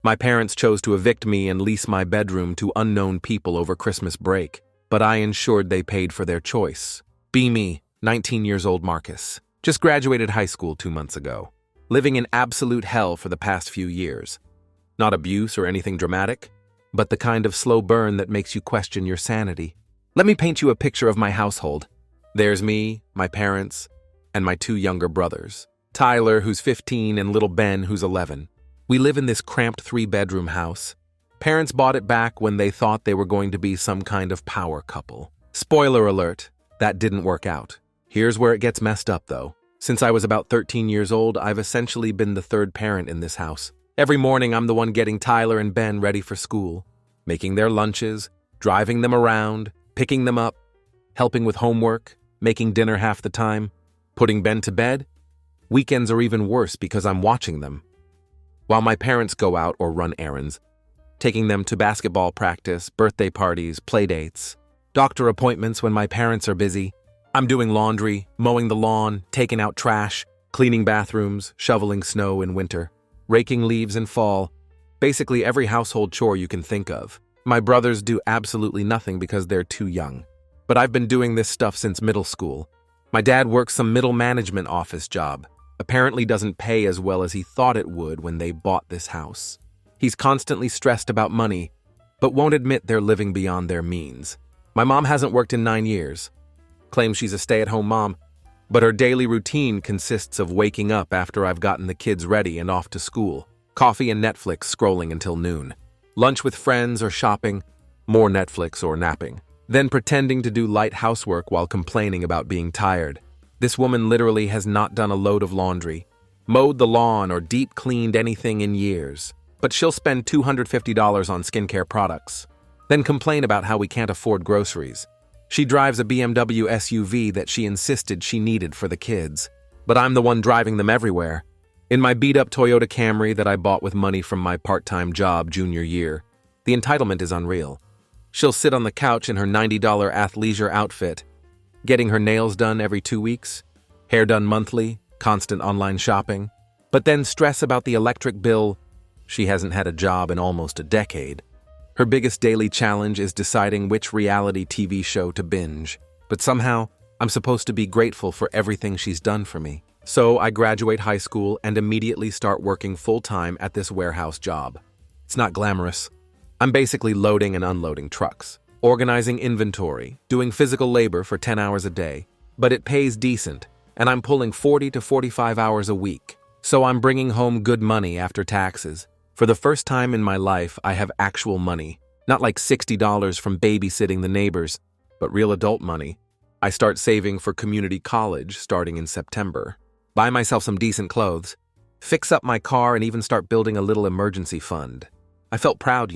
My parents chose to evict me and lease my bedroom to unknown people over Christmas break, but I ensured they paid for their choice. Be me, 19 years old Marcus. Just graduated high school 2 months ago. Living in absolute hell for the past few years. Not abuse or anything dramatic, but the kind of slow burn that makes you question your sanity. Let me paint you a picture of my household. There's me, my parents, and my 2 younger brothers. Tyler, who's 15, and little Ben, who's 11. We live in this cramped 3-bedroom house. Parents bought it back when they thought they were going to be some kind of power couple. Spoiler alert, that didn't work out. Here's where it gets messed up, though. Since I was about 13 years old, I've essentially been the third parent in this house. Every morning, I'm the one getting Tyler and Ben ready for school, making their lunches, driving them around, picking them up, helping with homework, making dinner half the time, putting Ben to bed. Weekends are even worse because I'm watching them, while my parents go out or run errands, taking them to basketball practice, birthday parties, playdates, doctor appointments when my parents are busy. I'm doing laundry, mowing the lawn, taking out trash, cleaning bathrooms, shoveling snow in winter, raking leaves in fall, basically every household chore you can think of. My brothers do absolutely nothing because they're too young. But I've been doing this stuff since middle school. My dad works some middle management office job. Apparently doesn't pay as well as he thought it would when they bought this house. He's constantly stressed about money, but won't admit they're living beyond their means. My mom hasn't worked in 9 years. Claims she's a stay-at-home mom, but her daily routine consists of waking up after I've gotten the kids ready and off to school, coffee and Netflix scrolling until noon, lunch with friends or shopping, more Netflix or napping, then pretending to do light housework while complaining about being tired. This woman literally has not done a load of laundry, mowed the lawn, or deep cleaned anything in years. But she'll spend $250 on skincare products, then complain about how we can't afford groceries. She drives a BMW SUV that she insisted she needed for the kids, but I'm the one driving them everywhere. In my beat-up Toyota Camry that I bought with money from my part-time job junior year, the entitlement is unreal. She'll sit on the couch in her $90 athleisure outfit, getting her nails done every 2 weeks, hair done monthly, constant online shopping, but then stress about the electric bill. She hasn't had a job in almost a decade. Her biggest daily challenge is deciding which reality TV show to binge, but somehow I'm supposed to be grateful for everything she's done for me. So I graduate high school and immediately start working full-time at this warehouse job. It's not glamorous. I'm basically loading and unloading trucks, organizing inventory, doing physical labor for 10 hours a day, but it pays decent, and I'm pulling 40 to 45 hours a week. So I'm bringing home good money after taxes. For the first time in my life, I have actual money, not like $60 from babysitting the neighbors, but real adult money. I start saving for community college starting in September, buy myself some decent clothes, fix up my car, and even start building a little emergency fund. I felt proud,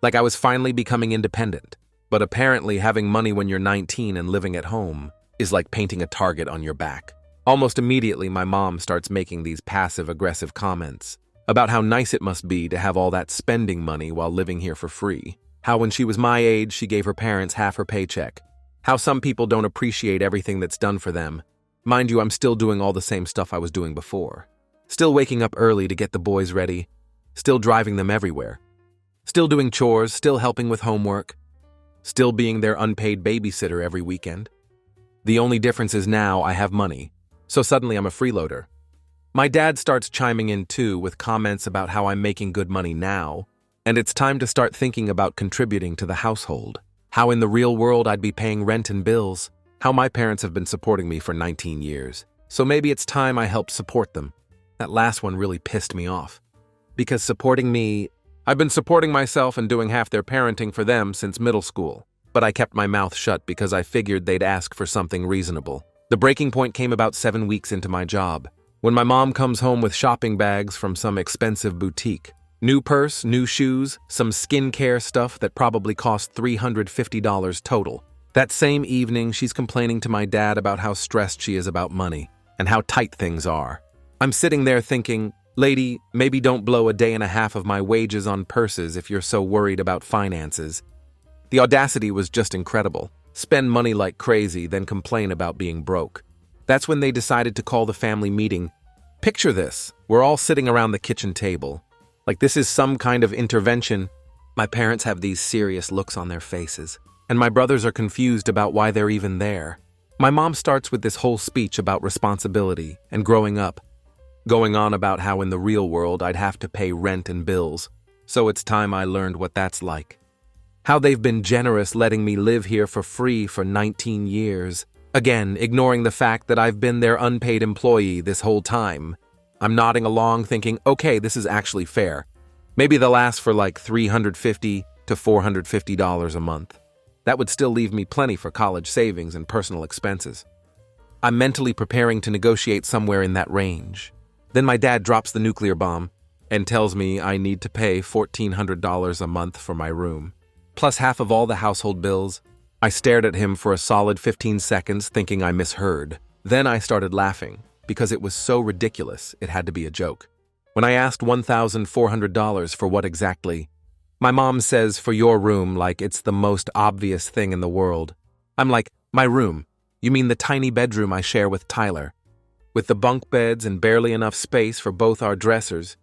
like I was finally becoming independent. But apparently having money when you're 19 and living at home is like painting a target on your back. Almost immediately, my mom starts making these passive-aggressive comments about how nice it must be to have all that spending money while living here for free. How when she was my age, she gave her parents half her paycheck. How some people don't appreciate everything that's done for them. Mind you, I'm still doing all the same stuff I was doing before. Still waking up early to get the boys ready. Still driving them everywhere. Still doing chores, still helping with homework. Still being their unpaid babysitter every weekend. The only difference is now I have money, so suddenly I'm a freeloader. My dad starts chiming in too with comments about how I'm making good money now, and it's time to start thinking about contributing to the household. How in the real world I'd be paying rent and bills. How my parents have been supporting me for 19 years. So maybe it's time I helped support them. That last one really pissed me off. Because supporting me, I've been supporting myself and doing half their parenting for them since middle school. But I kept my mouth shut because I figured they'd ask for something reasonable. The breaking point came about 7 weeks into my job, when my mom comes home with shopping bags from some expensive boutique. New purse, new shoes, some skincare stuff that probably cost $350 total. That same evening, she's complaining to my dad about how stressed she is about money and how tight things are. I'm sitting there thinking, lady, maybe don't blow a day and a half of my wages on purses if you're so worried about finances. The audacity was just incredible. Spend money like crazy, then complain about being broke. That's when they decided to call the family meeting. Picture this. We're all sitting around the kitchen table. Like this is some kind of intervention. My parents have these serious looks on their faces, and my brothers are confused about why they're even there. My mom starts with this whole speech about responsibility and growing up, going on about how in the real world I'd have to pay rent and bills, so it's time I learned what that's like. How they've been generous letting me live here for free for 19 years. Again, ignoring the fact that I've been their unpaid employee this whole time. I'm nodding along thinking, okay, this is actually fair. Maybe they'll ask for like $350 to $450 a month. That would still leave me plenty for college savings and personal expenses. I'm mentally preparing to negotiate somewhere in that range. Then my dad drops the nuclear bomb and tells me I need to pay $1,400 a month for my room, plus half of all the household bills. I stared at him for a solid 15 seconds thinking I misheard. Then I started laughing because it was so ridiculous it had to be a joke. When I asked $1,400 for what exactly, my mom says for your room like it's the most obvious thing in the world. I'm like, my room? You mean the tiny bedroom I share with Tyler? With the bunk beds and barely enough space for both our dressers.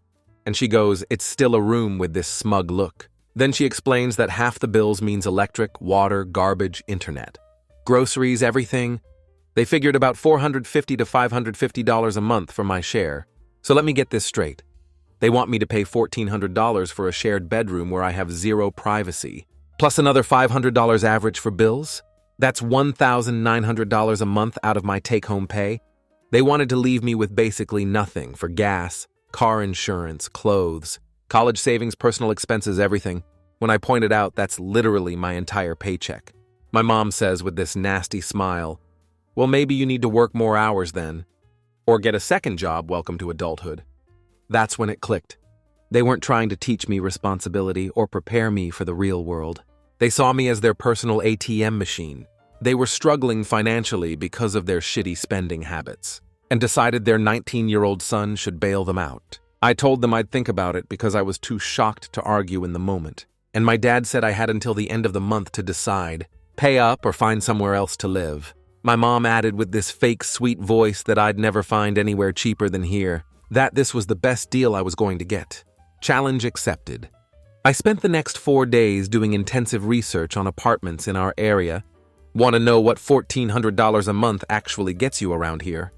And she goes, it's still a room with this smug look. Then she explains that half the bills means electric, water, garbage, internet. Groceries, everything. They figured about $450 to $550 a month for my share. So let me get this straight. They want me to pay $1,400 for a shared bedroom where I have zero privacy, plus another $500 average for bills? That's $1,900 a month out of my take-home pay. They wanted to leave me with basically nothing for gas, car insurance, clothes, college savings, personal expenses, everything. When I pointed out that's literally my entire paycheck. My mom says with this nasty smile, well, maybe you need to work more hours then. Or get a second job, welcome to adulthood. That's when it clicked. They weren't trying to teach me responsibility or prepare me for the real world. They saw me as their personal ATM machine. They were struggling financially because of their shitty spending habits and decided their 19-year-old son should bail them out. I told them I'd think about it because I was too shocked to argue in the moment. And my dad said I had until the end of the month to decide, pay up or find somewhere else to live. My mom added with this fake sweet voice that I'd never find anywhere cheaper than here, that this was the best deal I was going to get. Challenge accepted. I spent the next 4 days doing intensive research on apartments in our area. Want to know what $1,400 a month actually gets you around here?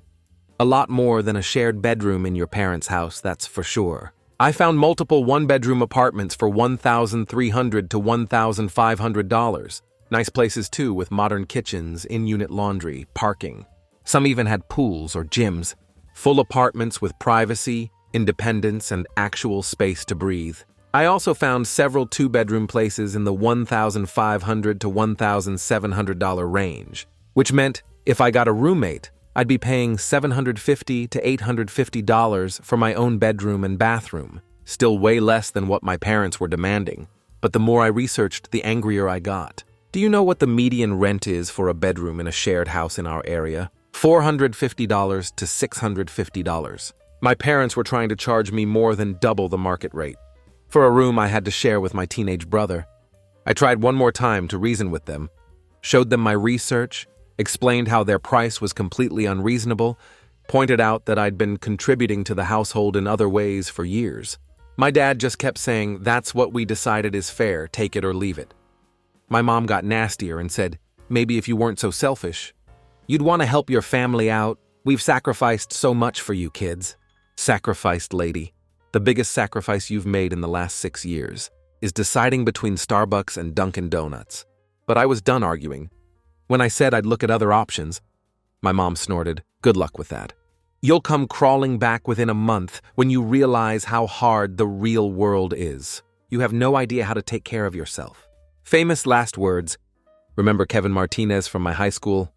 A lot more than a shared bedroom in your parents' house, that's for sure. I found multiple one-bedroom apartments for $1,300 to $1,500. Nice places too, with modern kitchens, in-unit laundry, parking. Some even had pools or gyms. Full apartments with privacy, independence, and actual space to breathe. I also found several two-bedroom places in the $1,500 to $1,700 range, which meant if I got a roommate, I'd be paying $750 to $850 for my own bedroom and bathroom, still way less than what my parents were demanding. But the more I researched, the angrier I got. Do you know what the median rent is for a bedroom in a shared house in our area? $450 to $650. My parents were trying to charge me more than double the market rate for a room I had to share with my teenage brother. I tried one more time to reason with them, showed them my research, explained how their price was completely unreasonable, pointed out that I'd been contributing to the household in other ways for years. My dad just kept saying, that's what we decided is fair, take it or leave it. My mom got nastier and said, maybe if you weren't so selfish, you'd want to help your family out. We've sacrificed so much for you kids. Sacrificed, lady. The biggest sacrifice you've made in the last 6 years is deciding between Starbucks and Dunkin' Donuts. But I was done arguing. When I said I'd look at other options, my mom snorted, good luck with that. You'll come crawling back within a month when you realize how hard the real world is. You have no idea how to take care of yourself. Famous last words. Remember Kevin Martinez from my high school?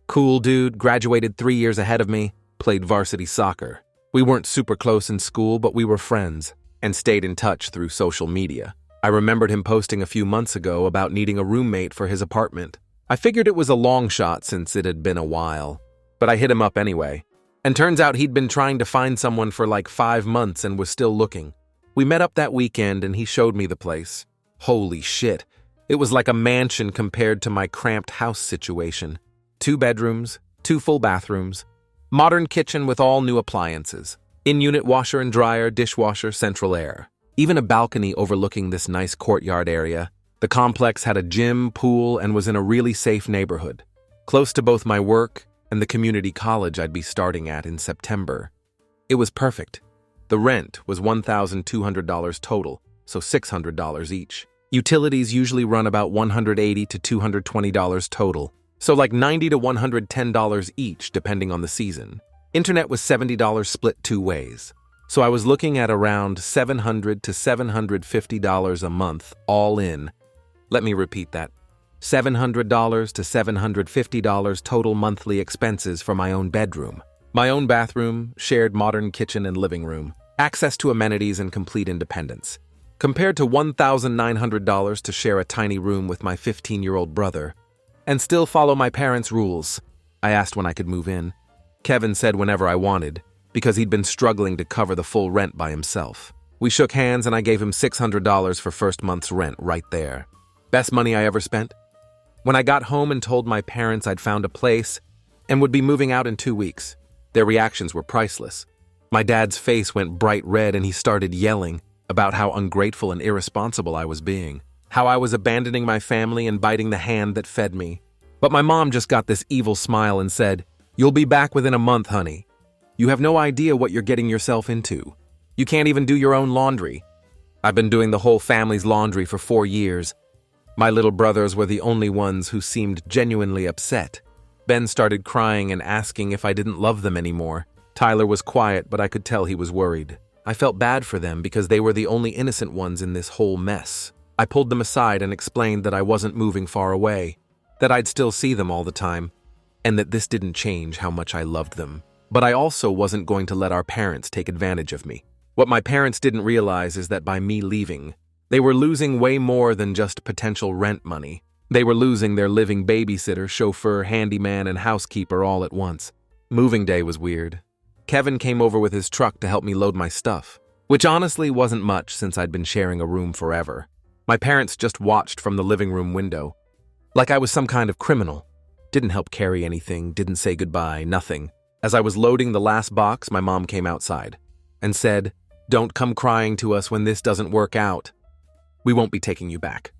Cool dude, graduated 3 years ahead of me, played varsity soccer. We weren't super close in school, but we were friends and stayed in touch through social media. I remembered him posting a few months ago about needing a roommate for his apartment. I figured it was a long shot since it had been a while, but I hit him up anyway. And turns out he'd been trying to find someone for like 5 months and was still looking. We met up that weekend and he showed me the place. Holy shit. It was like a mansion compared to my cramped house situation. 2 bedrooms, 2 full bathrooms, modern kitchen with all new appliances, in-unit washer and dryer, dishwasher, central air. even a balcony overlooking this nice courtyard area. The complex had a gym, pool, and was in a really safe neighborhood, close to both my work and the community college I'd be starting at in September. It was perfect. The rent was $1,200 total, so $600 each. Utilities usually run about $180 to $220 total, so like $90 to $110 each depending on the season. Internet was $70 split two ways, so I was looking at around $700 to $750 a month all in. Let me repeat that. $700 to $750 total monthly expenses for my own bedroom. My own bathroom, shared modern kitchen and living room, access to amenities and complete independence. Compared to $1,900 to share a tiny room with my 15-year-old brother, and still follow my parents' rules. I asked when I could move in. Kevin said whenever I wanted, because he'd been struggling to cover the full rent by himself. We shook hands and I gave him $600 for first month's rent right there. Best money I ever spent? When I got home and told my parents I'd found a place and would be moving out in 2 weeks, their reactions were priceless. My dad's face went bright red and he started yelling about how ungrateful and irresponsible I was being, how I was abandoning my family and biting the hand that fed me. But my mom just got this evil smile and said, "You'll be back within a month, honey. You have no idea what you're getting yourself into. You can't even do your own laundry." I've been doing the whole family's laundry for 4 years. My little brothers were the only ones who seemed genuinely upset. Ben started crying and asking if I didn't love them anymore. Tyler was quiet, but I could tell he was worried. I felt bad for them because they were the only innocent ones in this whole mess. I pulled them aside and explained that I wasn't moving far away, that I'd still see them all the time, and that this didn't change how much I loved them. But I also wasn't going to let our parents take advantage of me. What my parents didn't realize is that by me leaving, they were losing way more than just potential rent money. They were losing their living babysitter, chauffeur, handyman, and housekeeper all at once. Moving day was weird. Kevin came over with his truck to help me load my stuff, which honestly wasn't much since I'd been sharing a room forever. My parents just watched from the living room window, like I was some kind of criminal. Didn't help carry anything, didn't say goodbye, nothing. As I was loading the last box, my mom came outside and said, "Don't come crying to us when this doesn't work out. We won't be taking you back."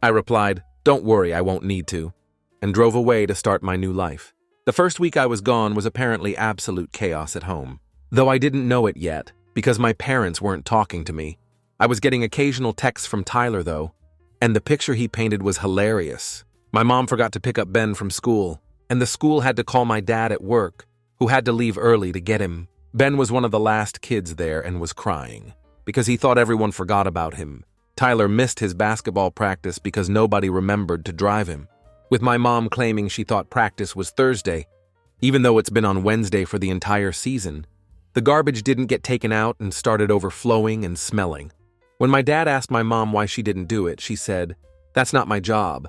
I replied, "Don't worry, I won't need to," and drove away to start my new life. The first week I was gone was apparently absolute chaos at home, though I didn't know it yet because my parents weren't talking to me. I was getting occasional texts from Tyler, though, and the picture he painted was hilarious. My mom forgot to pick up Ben from school, and the school had to call my dad at work, who had to leave early to get him. Ben was one of the last kids there and was crying because he thought everyone forgot about him. Tyler missed his basketball practice because nobody remembered to drive him, with my mom claiming she thought practice was Thursday, even though it's been on Wednesday for the entire season. The garbage didn't get taken out and started overflowing and smelling. When my dad asked my mom why she didn't do it, she said, "That's not my job."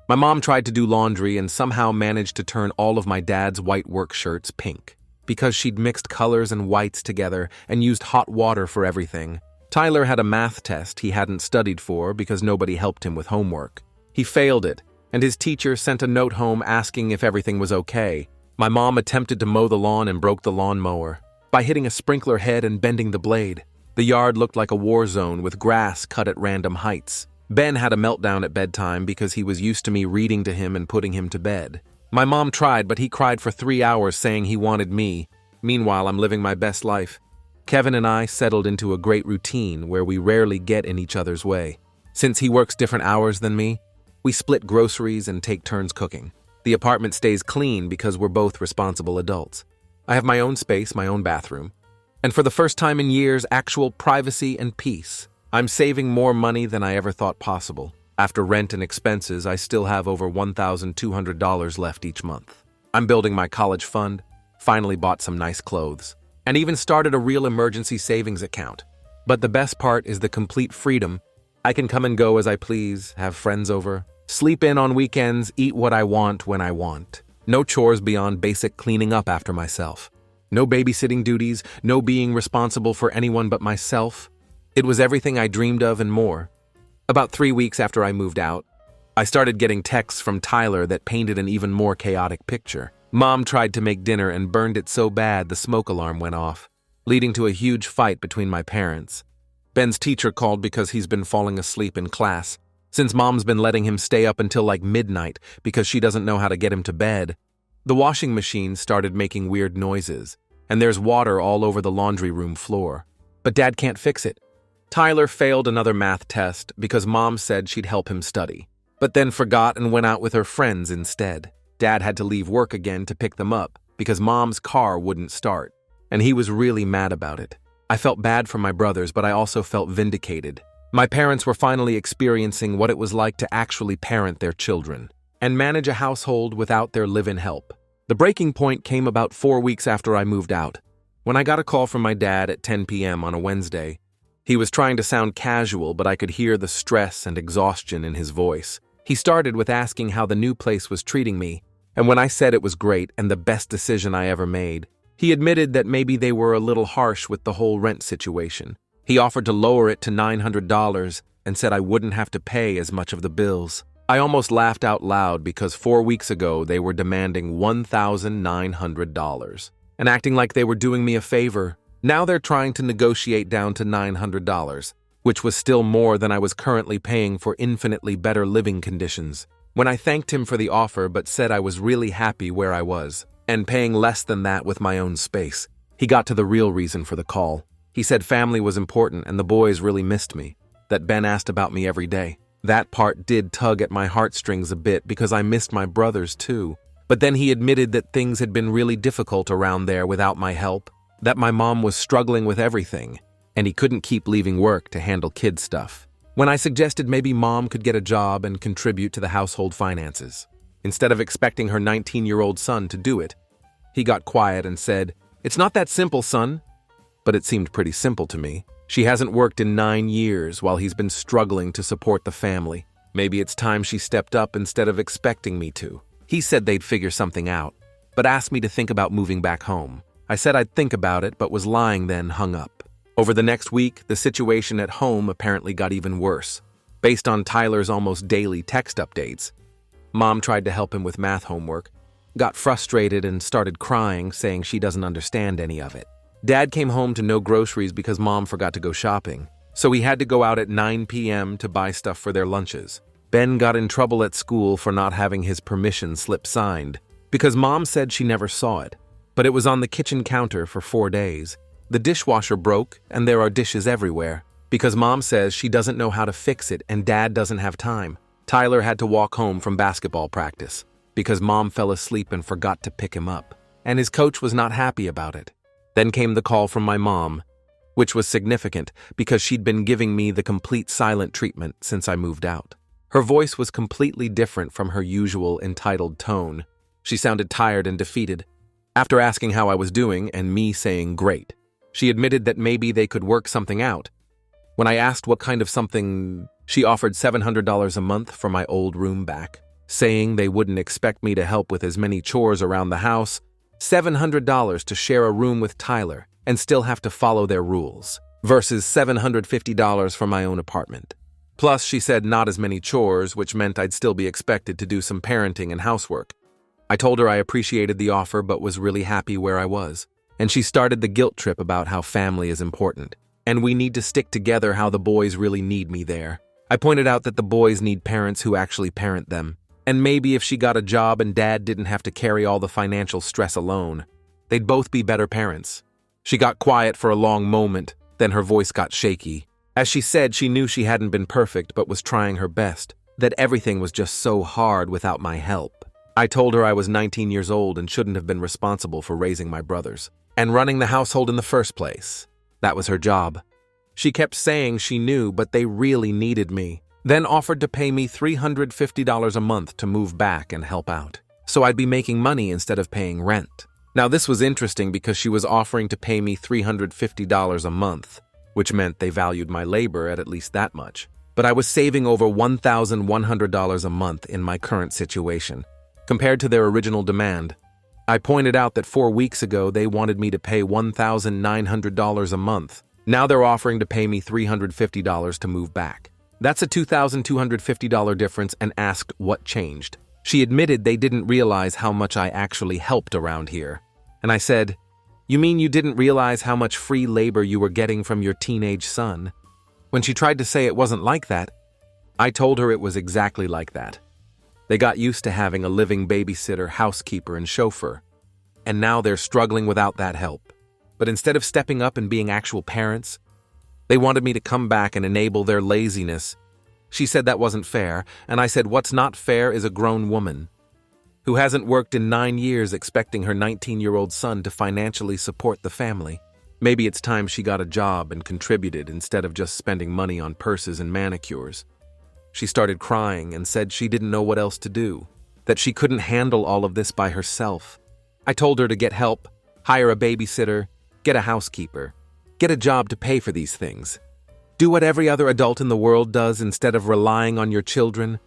My mom tried to do laundry and somehow managed to turn all of my dad's white work shirts pink, because she'd mixed colors and whites together and used hot water for everything. Tyler had a math test he hadn't studied for because nobody helped him with homework. He failed it, and his teacher sent a note home asking if everything was okay. My mom attempted to mow the lawn and broke the lawnmower by hitting a sprinkler head and bending the blade. The yard looked like a war zone with grass cut at random heights. Ben had a meltdown at bedtime because he was used to me reading to him and putting him to bed. My mom tried, but he cried for 3 hours saying he wanted me. Meanwhile, I'm living my best life. Kevin and I settled into a great routine where we rarely get in each other's way. Since he works different hours than me, we split groceries and take turns cooking. The apartment stays clean because we're both responsible adults. I have my own space, my own bathroom, and for the first time in years, actual privacy and peace. I'm saving more money than I ever thought possible. After rent and expenses, I still have over $1,200 left each month. I'm building my college fund, finally bought some nice clothes, and even started a real emergency savings account. But the best part is the complete freedom. I can come and go as I please, have friends over, sleep in on weekends, eat what I want when I want. No chores beyond basic cleaning up after myself. No babysitting duties, no being responsible for anyone but myself. It was everything I dreamed of and more. About 3 weeks after I moved out, I started getting texts from Tyler that painted an even more chaotic picture. Mom tried to make dinner and burned it so bad the smoke alarm went off, leading to a huge fight between my parents. Ben's teacher called because he's been falling asleep in class, since Mom's been letting him stay up until like midnight because she doesn't know how to get him to bed. The washing machine started making weird noises, and there's water all over the laundry room floor. But Dad can't fix it. Tyler failed another math test because Mom said she'd help him study, but then forgot and went out with her friends instead. Dad had to leave work again to pick them up because Mom's car wouldn't start, and he was really mad about it. I felt bad for my brothers, but I also felt vindicated. My parents were finally experiencing what it was like to actually parent their children and manage a household without their live-in help. The breaking point came about 4 weeks after I moved out, when I got a call from my dad at 10 p.m. on a Wednesday. He was trying to sound casual, but I could hear the stress and exhaustion in his voice. He started with asking how the new place was treating me, and when I said it was great and the best decision I ever made, he admitted that maybe they were a little harsh with the whole rent situation. He offered to lower it to $900 and said I wouldn't have to pay as much of the bills. I almost laughed out loud because 4 weeks ago they were demanding $1,900 and acting like they were doing me a favor. Now they're trying to negotiate down to $900, which was still more than I was currently paying for infinitely better living conditions. When I thanked him for the offer but said I was really happy where I was, and paying less than that with my own space, he got to the real reason for the call. He said family was important and the boys really missed me, that Ben asked about me every day. That part did tug at my heartstrings a bit because I missed my brothers too. But then he admitted that things had been really difficult around there without my help, that my mom was struggling with everything, and he couldn't keep leaving work to handle kid stuff. When I suggested maybe Mom could get a job and contribute to the household finances, instead of expecting her 19-year-old son to do it, he got quiet and said, "It's not that simple, son." But it seemed pretty simple to me. She hasn't worked in 9 years while he's been struggling to support the family. Maybe it's time she stepped up instead of expecting me to. He said they'd figure something out, but asked me to think about moving back home. I said I'd think about it, but was lying then hung up. Over the next week, the situation at home apparently got even worse. Based on Tyler's almost daily text updates, Mom tried to help him with math homework, got frustrated and started crying, saying she doesn't understand any of it. Dad came home to no groceries because Mom forgot to go shopping, so he had to go out at 9 p.m. to buy stuff for their lunches. Ben got in trouble at school for not having his permission slip signed because Mom said she never saw it, but it was on the kitchen counter for 4 days. The dishwasher broke and there are dishes everywhere because Mom says she doesn't know how to fix it and Dad doesn't have time. Tyler had to walk home from basketball practice because Mom fell asleep and forgot to pick him up, and his coach was not happy about it. Then came the call from my mom, which was significant because she'd been giving me the complete silent treatment since I moved out. Her voice was completely different from her usual entitled tone. She sounded tired and defeated. After asking how I was doing and me saying great, she admitted that maybe they could work something out. When I asked what kind of something, she offered $700 a month for my old room back, saying they wouldn't expect me to help with as many chores around the house, $700 to share a room with Tyler and still have to follow their rules, versus $750 for my own apartment. Plus, she said not as many chores, which meant I'd still be expected to do some parenting and housework. I told her I appreciated the offer but was really happy where I was, and she started the guilt trip about how family is important, and we need to stick together, how the boys really need me there. I pointed out that the boys need parents who actually parent them, and maybe if she got a job and Dad didn't have to carry all the financial stress alone, they'd both be better parents. She got quiet for a long moment, then her voice got shaky. As she said, she knew she hadn't been perfect but was trying her best, that everything was just so hard without my help. I told her I was 19 years old and shouldn't have been responsible for raising my brothers and running the household in the first place. That was her job. She kept saying she knew, but they really needed me. Then offered to pay me $350 a month to move back and help out, so I'd be making money instead of paying rent. Now this was interesting because she was offering to pay me $350 a month, which meant they valued my labor at least that much. But I was saving over $1,100 a month in my current situation, compared to their original demand. I pointed out that 4 weeks ago they wanted me to pay $1,900 a month. Now they're offering to pay me $350 to move back. That's a $2,250 difference, and asked what changed. She admitted they didn't realize how much I actually helped around here. And I said, "You mean you didn't realize how much free labor you were getting from your teenage son?" When she tried to say it wasn't like that, I told her it was exactly like that. They got used to having a living babysitter, housekeeper, and chauffeur, and now they're struggling without that help. But instead of stepping up and being actual parents, they wanted me to come back and enable their laziness. She said that wasn't fair, and I said what's not fair is a grown woman who hasn't worked in 9 years expecting her 19-year-old son to financially support the family. Maybe it's time she got a job and contributed instead of just spending money on purses and manicures. She started crying and said she didn't know what else to do, that she couldn't handle all of this by herself. I told her to get help, hire a babysitter, get a housekeeper, get a job to pay for these things. Do what every other adult in the world does instead of relying on your children.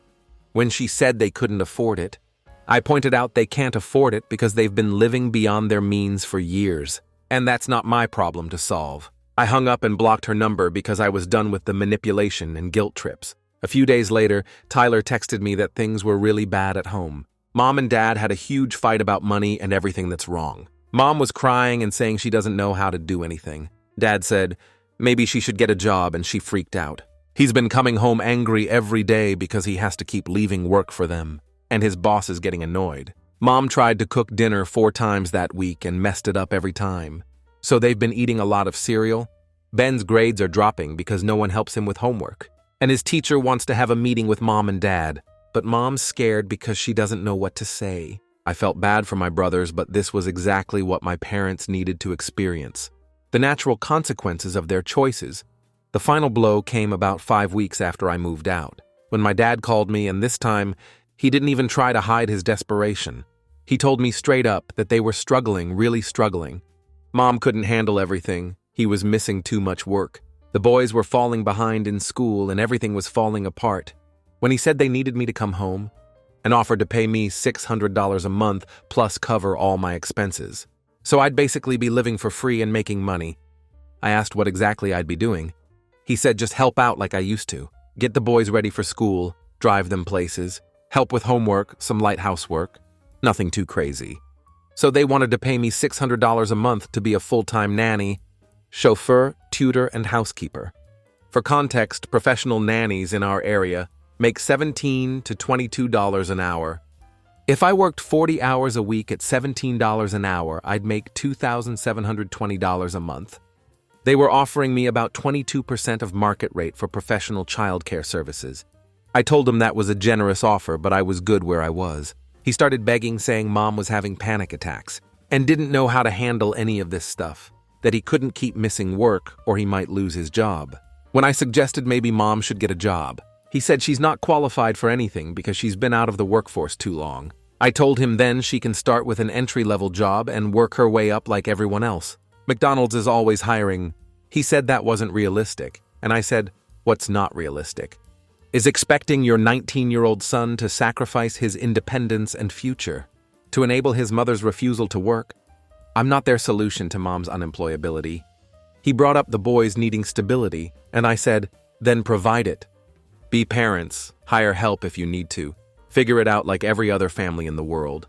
When she said they couldn't afford it, I pointed out they can't afford it because they've been living beyond their means for years, and that's not my problem to solve. I hung up and blocked her number because I was done with the manipulation and guilt trips. A few days later, Tyler texted me that things were really bad at home. Mom and Dad had a huge fight about money and everything that's wrong. Mom was crying and saying she doesn't know how to do anything. Dad said maybe she should get a job, and she freaked out. He's been coming home angry every day because he has to keep leaving work for them, and his boss is getting annoyed. Mom tried to cook dinner 4 times that week and messed it up every time. So they've been eating a lot of cereal. Ben's grades are dropping because no one helps him with homework. And his teacher wants to have a meeting with Mom and Dad, but Mom's scared because she doesn't know what to say. I felt bad for my brothers, but this was exactly what my parents needed to experience. The natural consequences of their choices. The final blow came about 5 weeks after I moved out, when my dad called me, and this time, he didn't even try to hide his desperation. He told me straight up that they were struggling, really struggling. Mom couldn't handle everything. He was missing too much work. The boys were falling behind in school and everything was falling apart. When he said they needed me to come home and offered to pay me $600 a month plus cover all my expenses, so I'd basically be living for free and making money, I asked what exactly I'd be doing. He said just help out like I used to. Get the boys ready for school, drive them places, help with homework, some light housework. Nothing too crazy. So they wanted to pay me $600 a month to be a full-time nanny, chauffeur, tutor, and housekeeper. For context, professional nannies in our area make $17 to $22 an hour. If I worked 40 hours a week at $17 an hour, I'd make $2,720 a month. They were offering me about 22% of market rate for professional childcare services. I told him that was a generous offer, but I was good where I was. He started begging, saying Mom was having panic attacks and didn't know how to handle any of this stuff, that he couldn't keep missing work or he might lose his job. When I suggested maybe Mom should get a job, he said she's not qualified for anything because she's been out of the workforce too long. I told him then she can start with an entry-level job and work her way up like everyone else. McDonald's is always hiring. He said that wasn't realistic, and I said, what's not realistic? Is expecting your 19-year-old son to sacrifice his independence and future to enable his mother's refusal to work? I'm not their solution to Mom's unemployability. He brought up the boys needing stability, and I said, then provide it. Be parents, hire help if you need to. Figure it out like every other family in the world.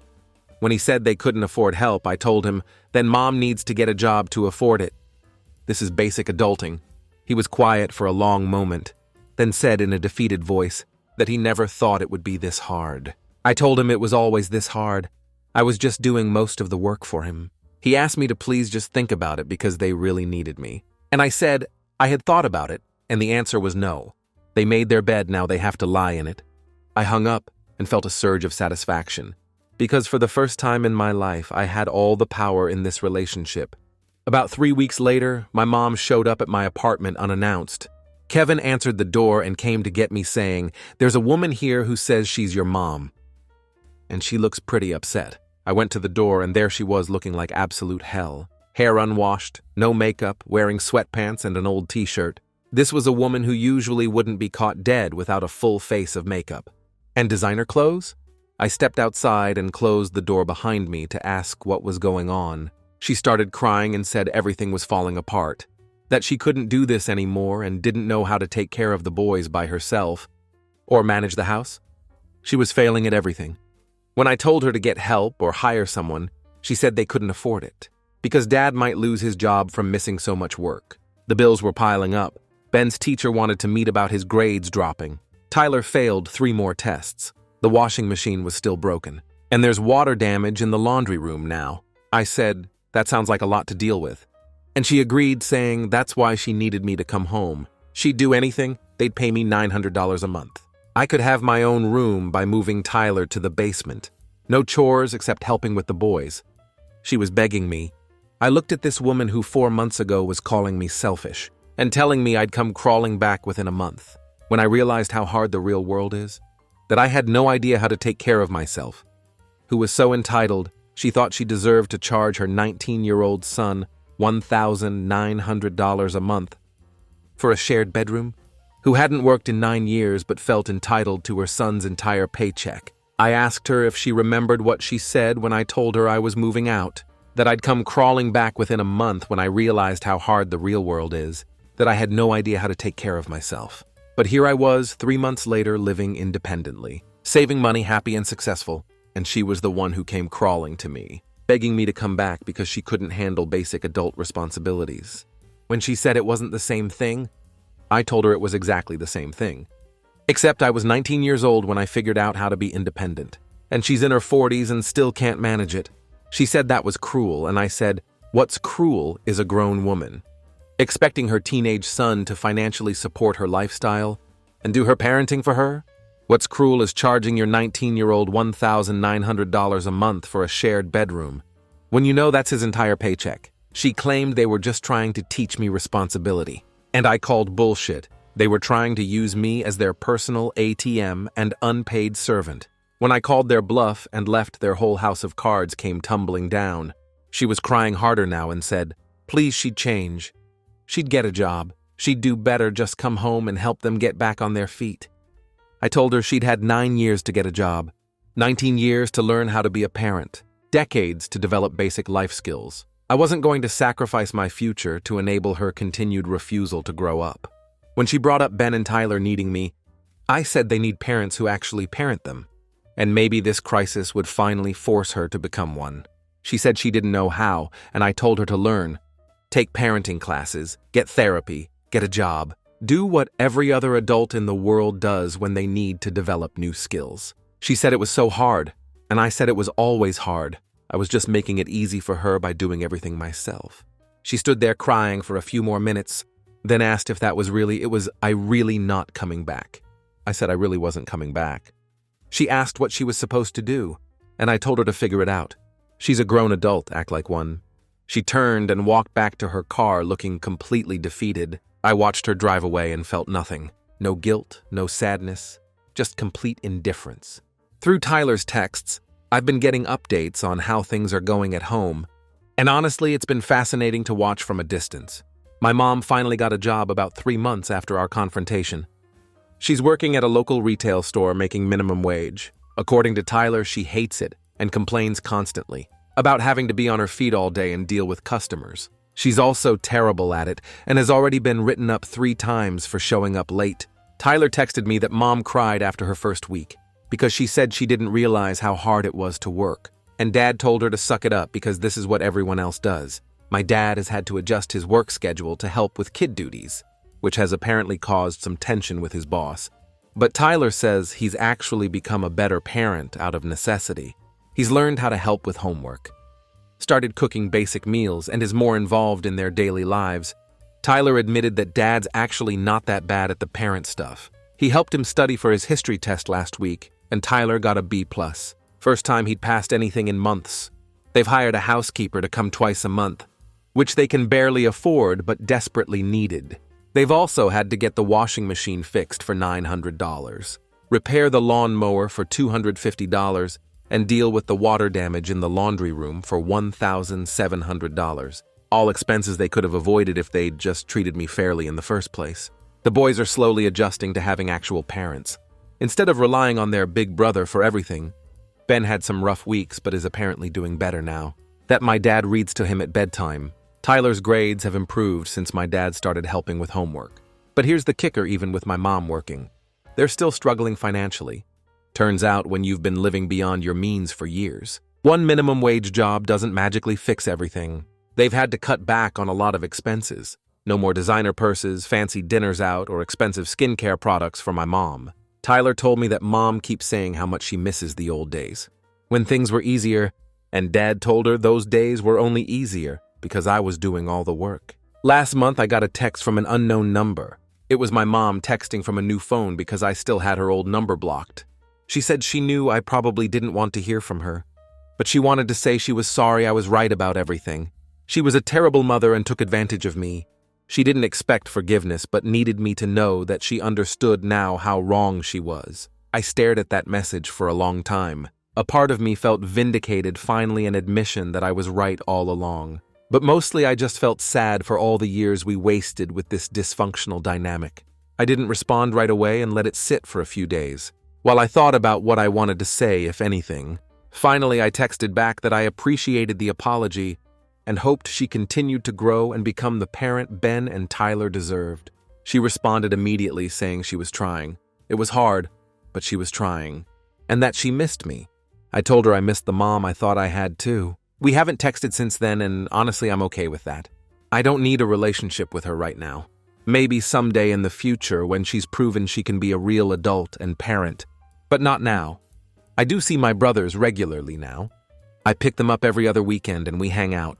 When he said they couldn't afford help, I told him, then Mom needs to get a job to afford it. This is basic adulting. He was quiet for a long moment, then said in a defeated voice that he never thought it would be this hard. I told him it was always this hard. I was just doing most of the work for him. He asked me to please just think about it because they really needed me. And I said I had thought about it, and the answer was no. They made their bed, now they have to lie in it. I hung up and felt a surge of satisfaction, because for the first time in my life, I had all the power in this relationship. About 3 weeks later, my mom showed up at my apartment unannounced. Kevin answered the door and came to get me saying, there's a woman here who says she's your mom. And she looks pretty upset. I went to the door and there she was looking like absolute hell. Hair unwashed, no makeup, wearing sweatpants and an old t-shirt. This was a woman who usually wouldn't be caught dead without a full face of makeup. And designer clothes? I stepped outside and closed the door behind me to ask what was going on. She started crying and said everything was falling apart, that she couldn't do this anymore and didn't know how to take care of the boys by herself or manage the house. She was failing at everything. When I told her to get help or hire someone, she said they couldn't afford it because Dad might lose his job from missing so much work. The bills were piling up, Ben's teacher wanted to meet about his grades dropping. Tyler failed 3 more tests. The washing machine was still broken. And there's water damage in the laundry room now. I said, that sounds like a lot to deal with. And she agreed, saying that's why she needed me to come home. She'd do anything, they'd pay me $900 a month. I could have my own room by moving Tyler to the basement. No chores except helping with the boys. She was begging me. I looked at this woman who 4 months ago was calling me selfish and telling me I'd come crawling back within a month. When I realized how hard the real world is, that I had no idea how to take care of myself, who was so entitled, she thought she deserved to charge her 19-year-old son $1,900 a month for a shared bedroom, who hadn't worked in 9 years but felt entitled to her son's entire paycheck. I asked her if she remembered what she said when I told her I was moving out, that I'd come crawling back within a month when I realized how hard the real world is, that I had no idea how to take care of myself. But here I was, 3 months later, living independently, saving money, happy and successful, and she was the one who came crawling to me, begging me to come back because she couldn't handle basic adult responsibilities. When she said it wasn't the same thing, I told her it was exactly the same thing. Except I was 19 years old when I figured out how to be independent, and she's in her 40s and still can't manage it. She said that was cruel, and I said, what's cruel is a grown woman expecting her teenage son to financially support her lifestyle and do her parenting for her? What's cruel is charging your 19-year-old $1,900 a month for a shared bedroom, when you know that's his entire paycheck. She claimed they were just trying to teach me responsibility, and I called bullshit. They were trying to use me as their personal ATM and unpaid servant. When I called their bluff and left, their whole house of cards came tumbling down. She was crying harder now and said, please, she'd change. She'd get a job. She'd do better, just come home and help them get back on their feet. I told her she'd had 9 years to get a job, 19 years to learn how to be a parent, decades to develop basic life skills. I wasn't going to sacrifice my future to enable her continued refusal to grow up. When she brought up Ben and Tyler needing me, I said they need parents who actually parent them, and maybe this crisis would finally force her to become one. She said she didn't know how, and I told her to learn. Take parenting classes, get therapy, get a job. Do what every other adult in the world does when they need to develop new skills. She said it was so hard, and I said it was always hard. I was just making it easy for her by doing everything myself. She stood there crying for a few more minutes, then asked if that was I really not coming back. I said I really wasn't coming back. She asked what she was supposed to do, and I told her to figure it out. She's a grown adult, act like one. She turned and walked back to her car looking completely defeated. I watched her drive away and felt nothing. No guilt, no sadness, just complete indifference. Through Tyler's texts, I've been getting updates on how things are going at home, and honestly, it's been fascinating to watch from a distance. My mom finally got a job about 3 months after our confrontation. She's working at a local retail store making minimum wage. According to Tyler, she hates it and complains constantly about having to be on her feet all day and deal with customers. She's also terrible at it and has already been written up 3 times for showing up late. Tyler texted me that mom cried after her first week because she said she didn't realize how hard it was to work, and dad told her to suck it up because this is what everyone else does. My dad has had to adjust his work schedule to help with kid duties, which has apparently caused some tension with his boss. But Tyler says he's actually become a better parent out of necessity. He's learned how to help with homework, started cooking basic meals, and is more involved in their daily lives. Tyler admitted that dad's actually not that bad at the parent stuff. He helped him study for his history test last week, and Tyler got a B+. First time he'd passed anything in months. They've hired a housekeeper to come twice a month, which they can barely afford but desperately needed. They've also had to get the washing machine fixed for $900, repair the lawnmower for $250, and deal with the water damage in the laundry room for $1,700. All expenses they could have avoided if they'd just treated me fairly in the first place. The boys are slowly adjusting to having actual parents. Instead of relying on their big brother for everything, Ben had some rough weeks but is apparently doing better now. That my dad reads to him at bedtime. Tyler's grades have improved since my dad started helping with homework. But here's the kicker, even with my mom working. They're still struggling financially. Turns out when you've been living beyond your means for years, one minimum wage job doesn't magically fix everything. They've had to cut back on a lot of expenses. No more designer purses, fancy dinners out, or expensive skincare products for my mom. Tyler told me that Mom keeps saying how much she misses the old days, when things were easier, and Dad told her those days were only easier because I was doing all the work. Last month, I got a text from an unknown number. It was my mom texting from a new phone because I still had her old number blocked. She said she knew I probably didn't want to hear from her, but she wanted to say she was sorry I was right about everything. She was a terrible mother and took advantage of me. She didn't expect forgiveness, but needed me to know that she understood now how wrong she was. I stared at that message for a long time. A part of me felt vindicated, finally an admission that I was right all along. But mostly I just felt sad for all the years we wasted with this dysfunctional dynamic. I didn't respond right away and let it sit for a few days, while I thought about what I wanted to say, if anything. Finally, I texted back that I appreciated the apology and hoped she continued to grow and become the parent Ben and Tyler deserved. She responded immediately, saying she was trying. It was hard, but she was trying. And that she missed me. I told her I missed the mom I thought I had too. We haven't texted since then, and honestly, I'm okay with that. I don't need a relationship with her right now. Maybe someday in the future when she's proven she can be a real adult and parent, but not now. I do see my brothers regularly now. I pick them up every other weekend and we hang out.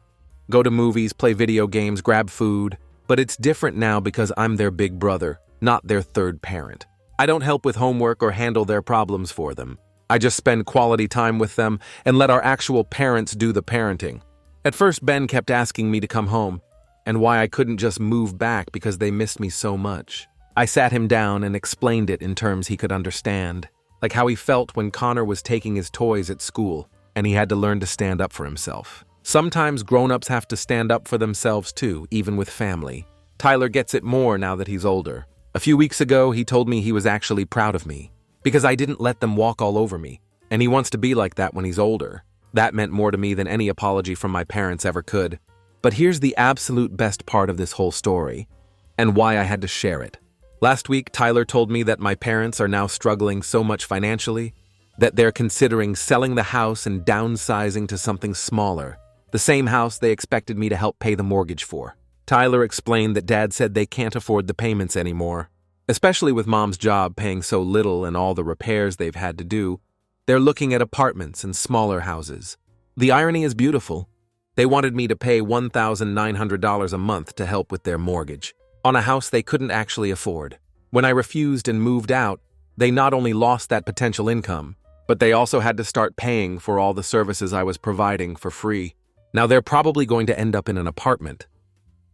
Go to movies, play video games, grab food. But it's different now because I'm their big brother, not their third parent. I don't help with homework or handle their problems for them. I just spend quality time with them and let our actual parents do the parenting. At first, Ben kept asking me to come home and why I couldn't just move back because they missed me so much. I sat him down and explained it in terms he could understand, like how he felt when Connor was taking his toys at school and he had to learn to stand up for himself. Sometimes grown-ups have to stand up for themselves too, even with family. Tyler gets it more now that he's older. A few weeks ago, he told me he was actually proud of me because I didn't let them walk all over me, and he wants to be like that when he's older. That meant more to me than any apology from my parents ever could. But here's the absolute best part of this whole story, and why I had to share it. Last week, Tyler told me that my parents are now struggling so much financially that they're considering selling the house and downsizing to something smaller. The same house they expected me to help pay the mortgage for. Tyler explained that Dad said they can't afford the payments anymore. Especially with Mom's job paying so little and all the repairs they've had to do, they're looking at apartments and smaller houses. The irony is beautiful. They wanted me to pay $1,900 a month to help with their mortgage, on a house they couldn't actually afford. When I refused and moved out, they not only lost that potential income, but they also had to start paying for all the services I was providing for free. Now they're probably going to end up in an apartment.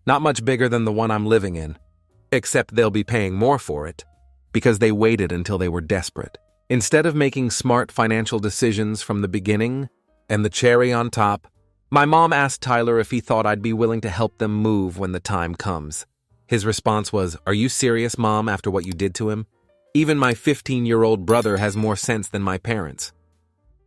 Not much bigger than the one I'm living in, except they'll be paying more for it because they waited until they were desperate. Instead of making smart financial decisions from the beginning, and the cherry on top, my mom asked Tyler if he thought I'd be willing to help them move when the time comes. His response was, "Are you serious, Mom, after what you did to him? Even my 15-year-old brother has more sense than my parents."